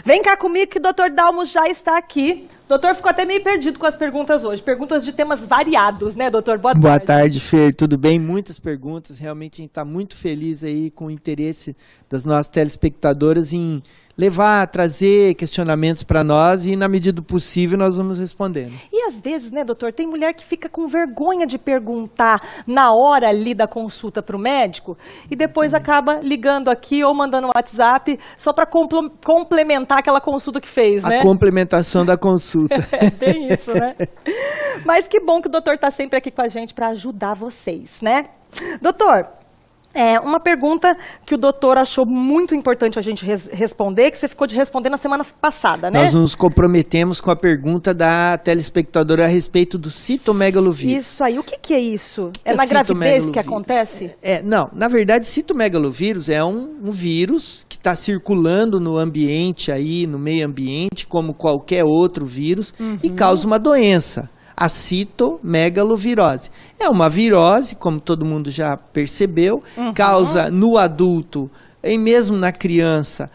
Vem cá comigo que o Dr. Dalmo já está aqui. O doutor ficou até meio perdido com as perguntas hoje. Perguntas de temas variados, né, doutor? Boa tarde. Boa tarde, Fer. Tudo bem? Muitas perguntas. Realmente a gente está muito feliz aí com o interesse das nossas telespectadoras em levar, trazer questionamentos para nós e, na medida do possível, nós vamos respondendo. E às vezes, né, doutor, tem mulher que fica com vergonha de perguntar na hora ali da consulta para o médico e depois acaba ligando aqui ou mandando um WhatsApp só para complementar aquela consulta que fez, né? A complementação da consulta. É bem isso, né? Mas que bom que o doutor está sempre aqui com a gente para ajudar vocês, né? Doutor, uma pergunta que o doutor achou muito importante a gente responder, que você ficou de responder na semana passada, né? Nós nos comprometemos com a pergunta da telespectadora a respeito do citomegalovírus. Isso aí, o que é isso? É na gravidez que acontece? Não, na verdade, citomegalovírus é um vírus que está circulando no ambiente aí, no meio ambiente, como qualquer outro vírus, e causa uma doença. A citomegalovirose. É uma virose, como todo mundo já percebeu, causa no adulto e mesmo na criança,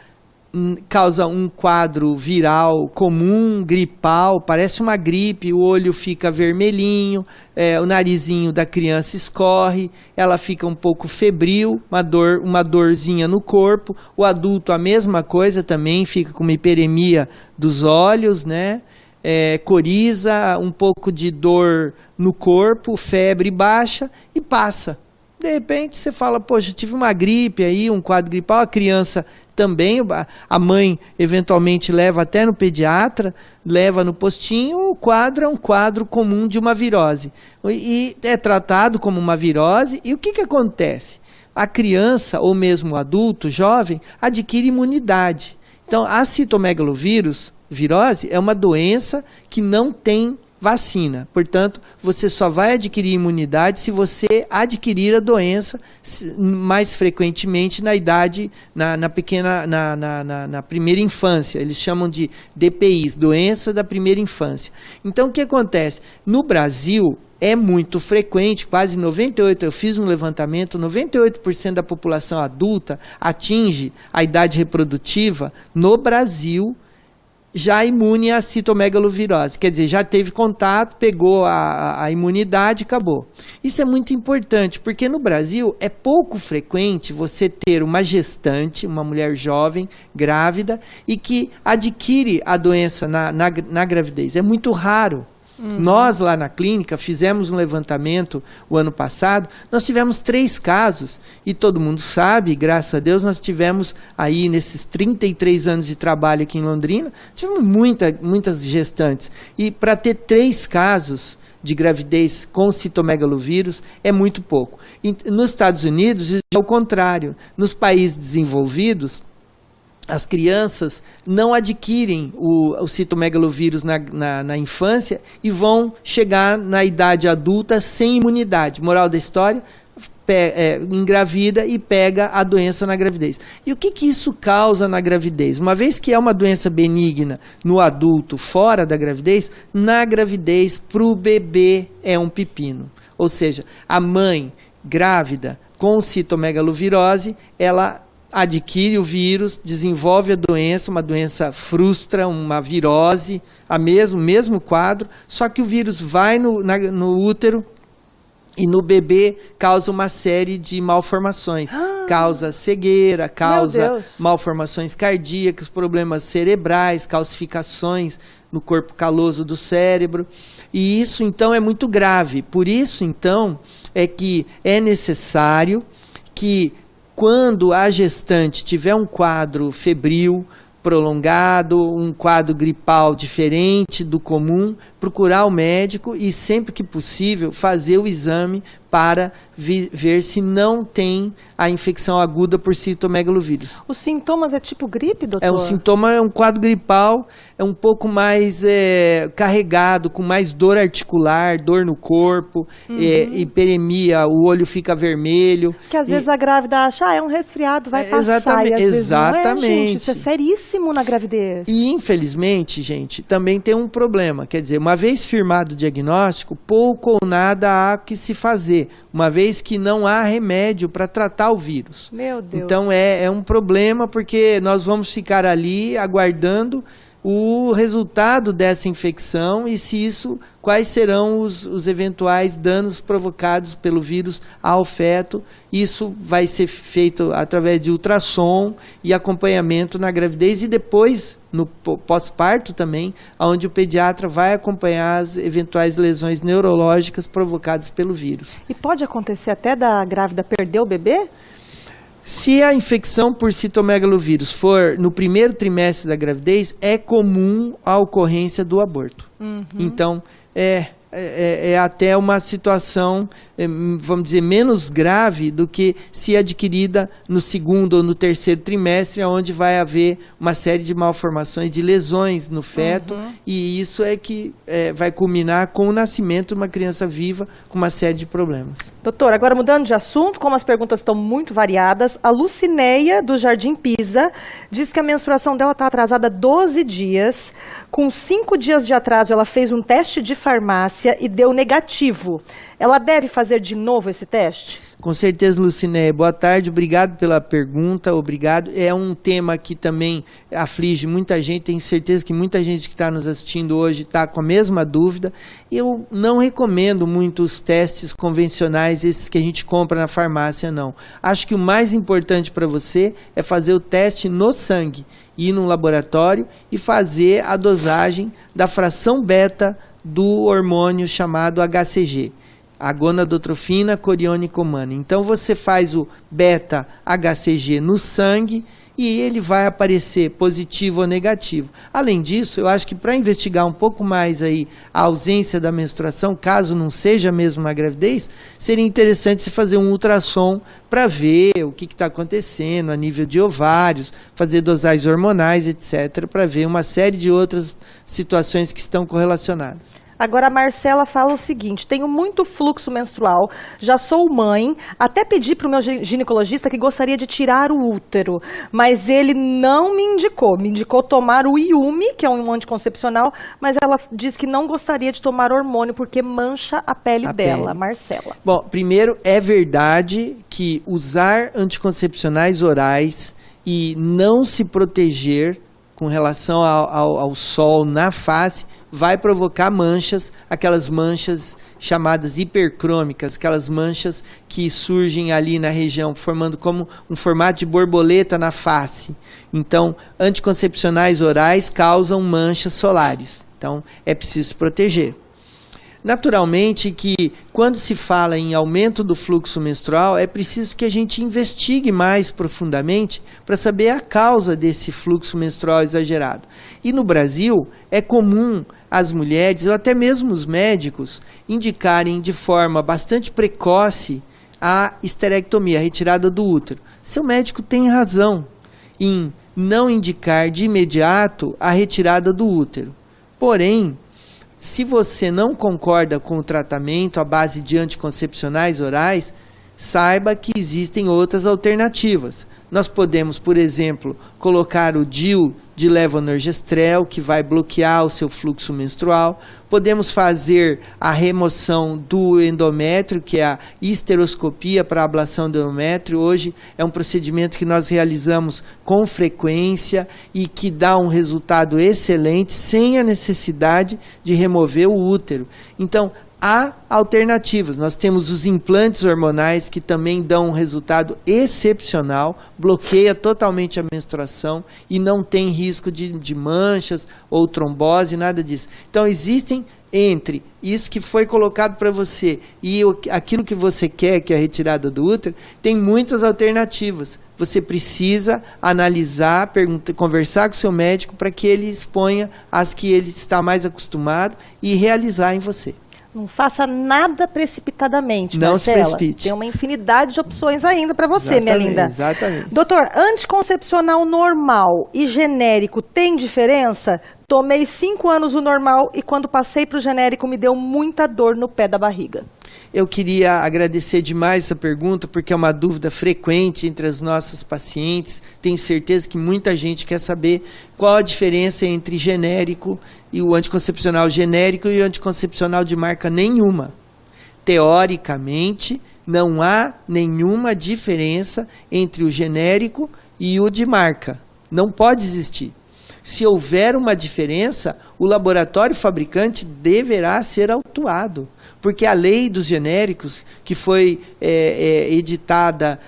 causa um quadro viral comum, gripal, parece uma gripe, o olho fica vermelhinho, o narizinho da criança escorre, ela fica um pouco febril, uma dorzinha no corpo, o adulto a mesma coisa também, fica com uma hiperemia dos olhos, né? Coriza, um pouco de dor no corpo, febre baixa e passa. De repente você fala, poxa, tive uma gripe aí, um quadro gripal, a criança também, a mãe eventualmente leva até no pediatra, leva no postinho, o quadro é um quadro comum de uma virose. E é tratado como uma virose, e o que acontece? A criança, ou mesmo o adulto, jovem, adquire imunidade. Então, a citomegalovirose é uma doença que não tem vacina. Portanto, você só vai adquirir imunidade se você adquirir a doença mais frequentemente na idade, na primeira infância. Eles chamam de DPIs, doença da primeira infância. Então, o que acontece? No Brasil, é muito frequente, quase 98%, eu fiz um levantamento, 98% da população adulta atinge a idade reprodutiva no Brasil, já imune à citomegalovirose, quer dizer, já teve contato, pegou a imunidade e acabou. Isso é muito importante, porque no Brasil é pouco frequente você ter uma gestante, uma mulher jovem, grávida, e que adquire a doença na gravidez. É muito raro. Nós lá na clínica fizemos um levantamento o ano passado, nós tivemos 3 casos e todo mundo sabe, graças a Deus, nós tivemos aí nesses 33 anos de trabalho aqui em Londrina, tivemos muitas gestantes e para ter 3 casos de gravidez com citomegalovírus é muito pouco. E nos Estados Unidos é o contrário, nos países desenvolvidos as crianças não adquirem o citomegalovírus na infância e vão chegar na idade adulta sem imunidade. Moral da história, engravida e pega a doença na gravidez. E o que isso causa na gravidez? Uma vez que é uma doença benigna no adulto fora da gravidez, na gravidez para o bebê é um pepino. Ou seja, a mãe grávida com citomegalovirose, ela adquire o vírus, desenvolve a doença, uma doença frustra, uma virose, mesmo quadro, só que o vírus vai no útero e no bebê causa uma série de malformações. Causa cegueira, causa malformações cardíacas, problemas cerebrais, calcificações no corpo caloso do cérebro. E isso, então, é muito grave. Por isso, então, é que é necessário que quando a gestante tiver um quadro febril, prolongado, um quadro gripal diferente do comum, procurar o médico e, sempre que possível, fazer o exame para ver se não tem a infecção aguda por citomegalovírus. Os sintomas é tipo gripe, doutor? Um sintoma, é um quadro gripal, é um pouco mais carregado, com mais dor articular, dor no corpo, hiperemia, o olho fica vermelho. Que às vezes a grávida acha, é um resfriado, vai passar. E às vezes não é, gente, isso é seríssimo na gravidez. E infelizmente, gente, também tem um problema, quer dizer, uma vez firmado o diagnóstico, pouco ou nada há que se fazer. fazer, uma vez que não há remédio para tratar o vírus. Meu Deus. Então é um problema, porque nós vamos ficar ali aguardando o resultado dessa infecção e quais serão os eventuais danos provocados pelo vírus ao feto. Isso vai ser feito através de ultrassom e acompanhamento na gravidez e depois no pós-parto também, onde o pediatra vai acompanhar as eventuais lesões neurológicas provocadas pelo vírus. E pode acontecer até da grávida perder o bebê? Se a infecção por citomegalovírus for no primeiro trimestre da gravidez, é comum a ocorrência do aborto. Então, é até uma situação, vamos dizer, menos grave do que se adquirida no segundo ou no terceiro trimestre, onde vai haver uma série de malformações, de lesões no feto, e isso é que vai culminar com o nascimento de uma criança viva com uma série de problemas. Doutor, agora mudando de assunto, como as perguntas estão muito variadas, a Lucineia, do Jardim Pisa, diz que a menstruação dela está atrasada 12 dias. Com 5 dias de atraso, ela fez um teste de farmácia e deu negativo. Ela deve fazer de novo esse teste? Com certeza, Lucinéia. Boa tarde, obrigado pela pergunta, obrigado. É um tema que também aflige muita gente, tenho certeza que muita gente que está nos assistindo hoje está com a mesma dúvida. Eu não recomendo muito os testes convencionais, esses que a gente compra na farmácia, não. Acho que o mais importante para você é fazer o teste no sangue, ir num laboratório e fazer a dosagem da fração beta do hormônio chamado HCG. A gonadotrofina coriônica humana. Então você faz o beta-HCG no sangue e ele vai aparecer positivo ou negativo. Além disso, eu acho que para investigar um pouco mais aí a ausência da menstruação, caso não seja mesmo uma gravidez, seria interessante se fazer um ultrassom para ver o que está acontecendo a nível de ovários, fazer dosagens hormonais, etc., para ver uma série de outras situações que estão correlacionadas. Agora a Marcela fala o seguinte: tenho muito fluxo menstrual, já sou mãe, até pedi para o meu ginecologista que gostaria de tirar o útero, mas ele não me indicou tomar o Iume, que é um anticoncepcional, mas ela diz que não gostaria de tomar hormônio porque mancha a pele dela. Marcela. Bom, primeiro, é verdade que usar anticoncepcionais orais e não se proteger com relação ao sol na face, vai provocar manchas, aquelas manchas chamadas hipercrômicas, aquelas manchas que surgem ali na região, formando como um formato de borboleta na face. Então, anticoncepcionais orais causam manchas solares. Então, é preciso se proteger. Naturalmente que quando se fala em aumento do fluxo menstrual, é preciso que a gente investigue mais profundamente para saber a causa desse fluxo menstrual exagerado. E no Brasil é comum as mulheres, ou até mesmo os médicos, indicarem de forma bastante precoce a esterectomia, a retirada do útero. Seu médico tem razão em não indicar de imediato a retirada do útero. Porém, se você não concorda com o tratamento à base de anticoncepcionais orais, saiba que existem outras alternativas. Nós podemos, por exemplo, colocar o DIU de levonorgestrel, que vai bloquear o seu fluxo menstrual. Podemos fazer a remoção do endométrio, que é a histeroscopia para a ablação do endométrio. Hoje é um procedimento que nós realizamos com frequência e que dá um resultado excelente, sem a necessidade de remover o útero. Então, há alternativas. Nós temos os implantes hormonais que também dão um resultado excepcional, bloqueia totalmente a menstruação e não tem risco de manchas ou trombose, nada disso. Então existem entre isso que foi colocado para você e aquilo que você quer, que é a retirada do útero, tem muitas alternativas. Você precisa analisar, conversar com o seu médico para que ele exponha as que ele está mais acostumado e realizar em você. Não faça nada precipitadamente, não Marcela. Se precipite. Tem uma infinidade de opções ainda para você, minha linda. Exatamente. Doutor, anticoncepcional normal e genérico tem diferença? Tomei 5 anos o normal e quando passei para o genérico me deu muita dor no pé da barriga. Eu queria agradecer demais essa pergunta, porque é uma dúvida frequente entre as nossas pacientes. Tenho certeza que muita gente quer saber qual a diferença entre genérico e o anticoncepcional genérico e o anticoncepcional de marca nenhuma. teoricamente, não há nenhuma diferença entre o genérico e o de marca. Não pode existir. Se houver uma diferença, o laboratório fabricante deverá ser autuado, porque a lei dos genéricos, que foi editada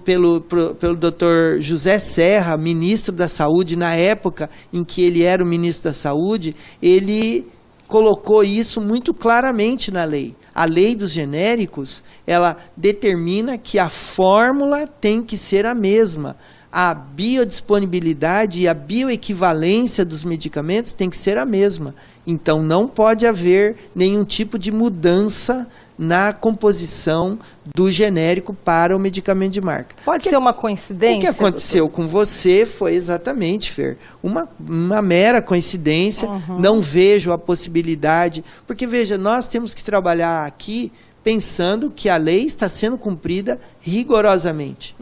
pelo Dr. José Serra, ministro da Saúde, na época em que ele era o ministro da Saúde, ele colocou isso muito claramente na lei. A lei dos genéricos, ela determina que a fórmula tem que ser a mesma. A biodisponibilidade e a bioequivalência dos medicamentos tem que ser a mesma. Então, não pode haver nenhum tipo de mudança na composição do genérico para o medicamento de marca. Pode ser uma coincidência? O que aconteceu com você foi exatamente, Fer, uma mera coincidência. Não vejo a possibilidade, porque veja, nós temos que trabalhar aqui pensando que a lei está sendo cumprida rigorosamente.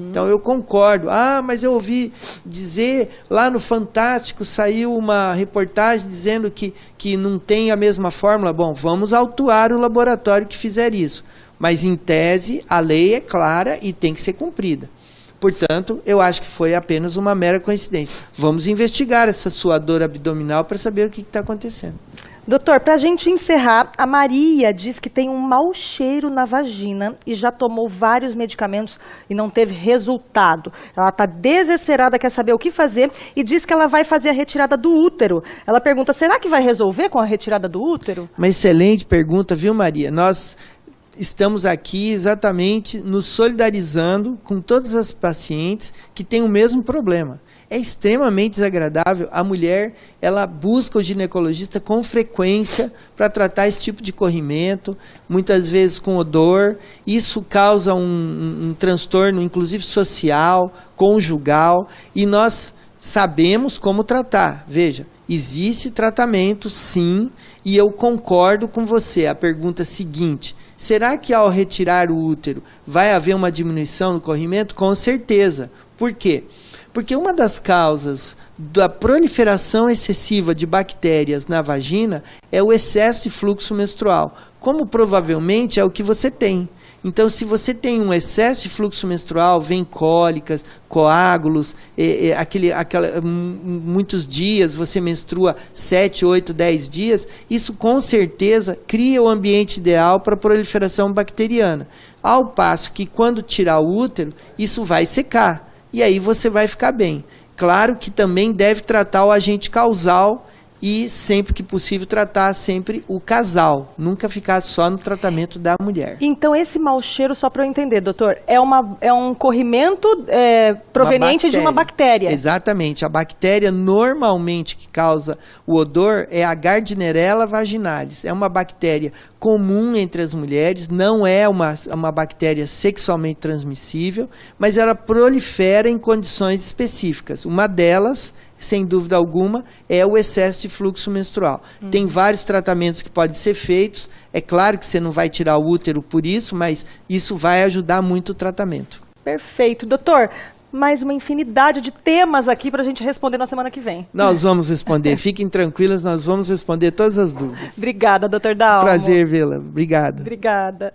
Então, eu concordo. Mas eu ouvi dizer, lá no Fantástico saiu uma reportagem dizendo que não tem a mesma fórmula. Bom, vamos autuar o laboratório que fizer isso. Mas, em tese, a lei é clara e tem que ser cumprida. Portanto, eu acho que foi apenas uma mera coincidência. Vamos investigar essa sua dor abdominal para saber o que está acontecendo. Doutor, para a gente encerrar, a Maria diz que tem um mau cheiro na vagina e já tomou vários medicamentos e não teve resultado. Ela está desesperada, quer saber o que fazer e diz que ela vai fazer a retirada do útero. Ela pergunta, será que vai resolver com a retirada do útero? Uma excelente pergunta, viu, Maria? Nós estamos aqui exatamente nos solidarizando com todas as pacientes que têm o mesmo problema. É extremamente desagradável. A mulher, ela busca o ginecologista com frequência para tratar esse tipo de corrimento, muitas vezes com odor. Isso causa um transtorno, inclusive social, conjugal, e nós sabemos como tratar. Veja, existe tratamento, sim, e eu concordo com você. A pergunta seguinte, será que ao retirar o útero vai haver uma diminuição no corrimento? Com certeza. Por quê? Porque uma das causas da proliferação excessiva de bactérias na vagina é o excesso de fluxo menstrual, como provavelmente é o que você tem. Então, se você tem um excesso de fluxo menstrual, vem cólicas, coágulos, muitos dias, você menstrua 7, 8, 10 dias, isso com certeza cria o ambiente ideal para a proliferação bacteriana. Ao passo que quando tirar o útero, isso vai secar. E aí você vai ficar bem. Claro que também deve tratar o agente causal e, sempre que possível, tratar sempre o casal. Nunca ficar só no tratamento da mulher. Então, esse mau cheiro, só para eu entender, doutor, é um corrimento proveniente de uma bactéria. Exatamente. A bactéria normalmente que causa o odor é a Gardnerella vaginalis. É uma bactéria comum entre as mulheres, não é uma bactéria sexualmente transmissível, mas ela prolifera em condições específicas. Uma delas, sem dúvida alguma, é o excesso de fluxo menstrual. Tem vários tratamentos que podem ser feitos. É claro que você não vai tirar o útero por isso, mas isso vai ajudar muito o tratamento. Perfeito. Doutor, mais uma infinidade de temas aqui para a gente responder na semana que vem. Nós vamos responder. Fiquem tranquilas, nós vamos responder todas as dúvidas. Obrigada, doutor Dalmo. Prazer vê-la. Obrigado. Obrigada.